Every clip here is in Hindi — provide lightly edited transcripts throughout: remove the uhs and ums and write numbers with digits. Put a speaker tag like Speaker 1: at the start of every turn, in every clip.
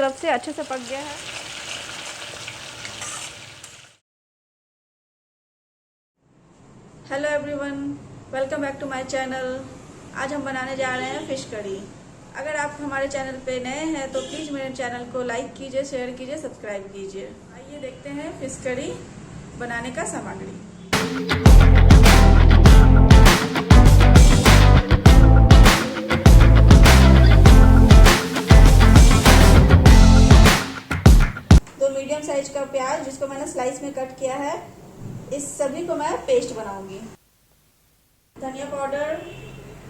Speaker 1: तरफ से अच्छे से पक गया है। Hello everyone, welcome back to my channel. आज हम बनाने जा रहे हैं फिश करी। अगर आप हमारे चैनल पे नए हैं तो प्लीज़ मेरे चैनल को लाइक कीजिए, शेयर कीजिए, सब्सक्राइब कीजिए। आइए देखते हैं फिश करी बनाने का सामग्री। मीडियम साइज का प्याज जिसको मैंने स्लाइस में कट किया है, इस सभी को मैं पेस्ट बनाऊंगी। धनिया पाउडर,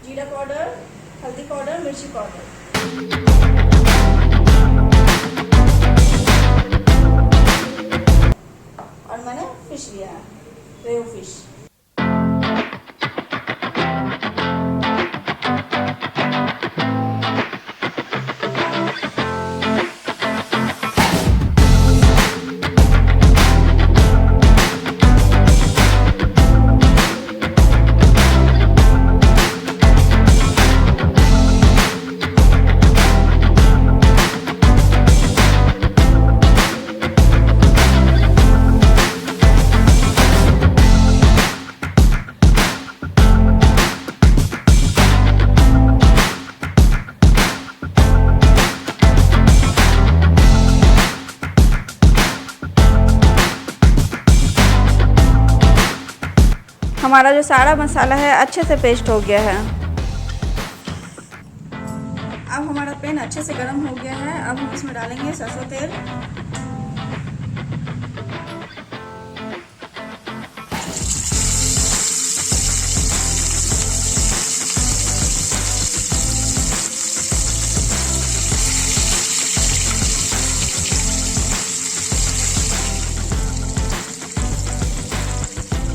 Speaker 1: जीरा पाउडर, हल्दी पाउडर, मिर्ची पाउडर। और मैंने फिश लिया है, रेव फिश। हमारा जो सारा मसाला है अच्छे से पेस्ट हो गया है। अब हमारा पैन अच्छे से गर्म हो गया है। अब हम इसमें डालेंगे सरसों तेल।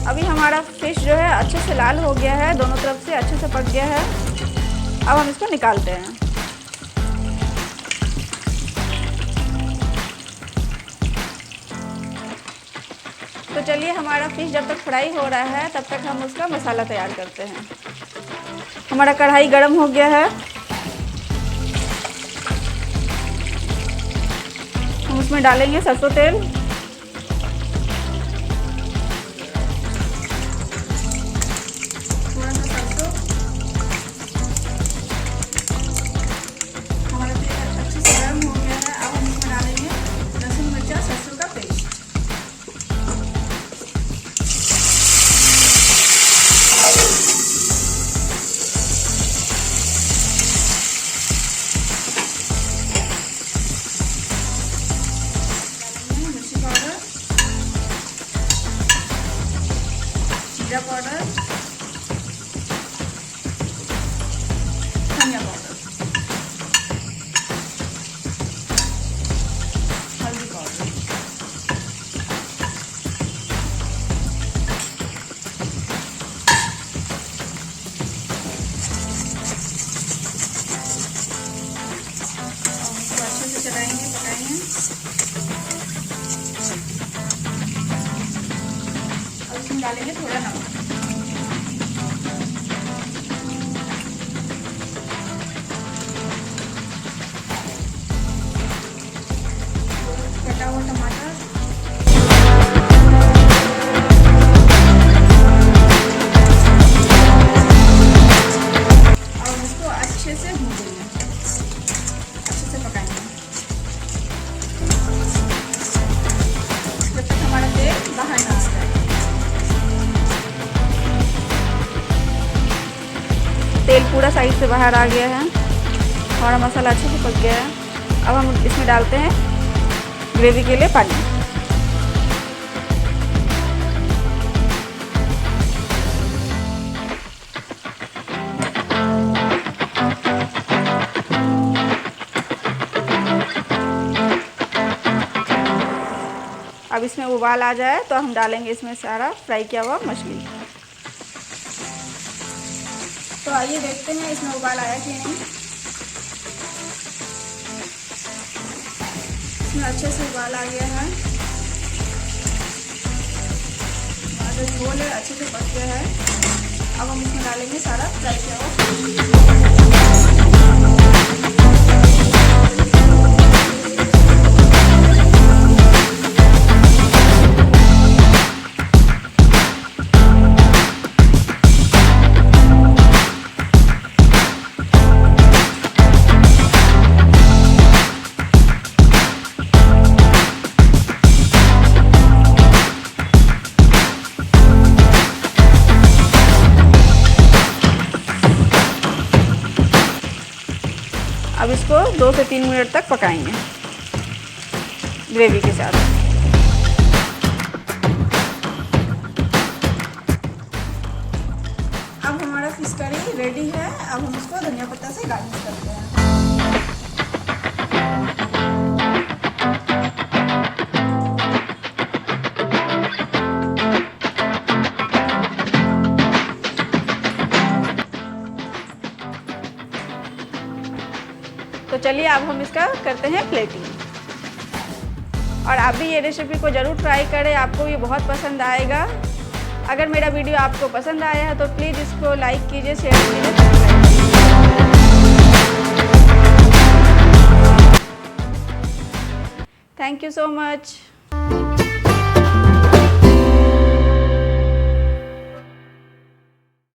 Speaker 1: अभी हमारा फिश जो है अच्छे से लाल हो गया है, दोनों तरफ से अच्छे से पक गया है। अब हम इसको निकालते हैं। तो चलिए, हमारा फिश जब तक फ्राई हो रहा है तब तक हम उसका मसाला तैयार करते हैं। हमारा कढ़ाई गरम हो गया है। हम उसमें डालेंगे सरसों तेल। जीरा पाउडर, धनिया पाउडर, हल्दी पाउडर। इसको अच्छे से चलाएंगे, पकाएंगे। अब इसमें डालेंगे थोड़ा नमक। कटा हुआ टमाटर, और इसको अच्छे से भूनेंगे, अच्छे से पकाएंगे जब तक हमारा तेल बाहर ना आ जाए। तेल पूरा साइड से बाहर आ गया है। हमारा मसाला अच्छे से पक गया है। अब हम इसमें डालते हैं ग्रेवी के लिए पानी। अब इसमें उबाल आ जाए तो हम डालेंगे इसमें सारा फ्राई किया हुआ मछली। तो आइए देखते हैं इसमें उबाल आया कि नहीं। इसमें अच्छे से उबाल आ गया है। जो झोल है अच्छे से पक गया है। अब हम इसमें डालेंगे सारा फ्राई किया हुआ। अब इसको 2 से 3 मिनट तक पकाएंगे ग्रेवी के साथ। अब हमारा फिश करी रेडी है। अब हम इसको धनिया पत्ता से गार्निश करते हैं। तो चलिए अब हम इसका करते हैं प्लेटिंग। और आप भी ये रेसिपी को ज़रूर ट्राई करें, आपको ये बहुत पसंद आएगा। अगर मेरा वीडियो आपको पसंद आया है तो प्लीज़ इसको लाइक कीजिए, शेयर कीजिए। Thank you so much.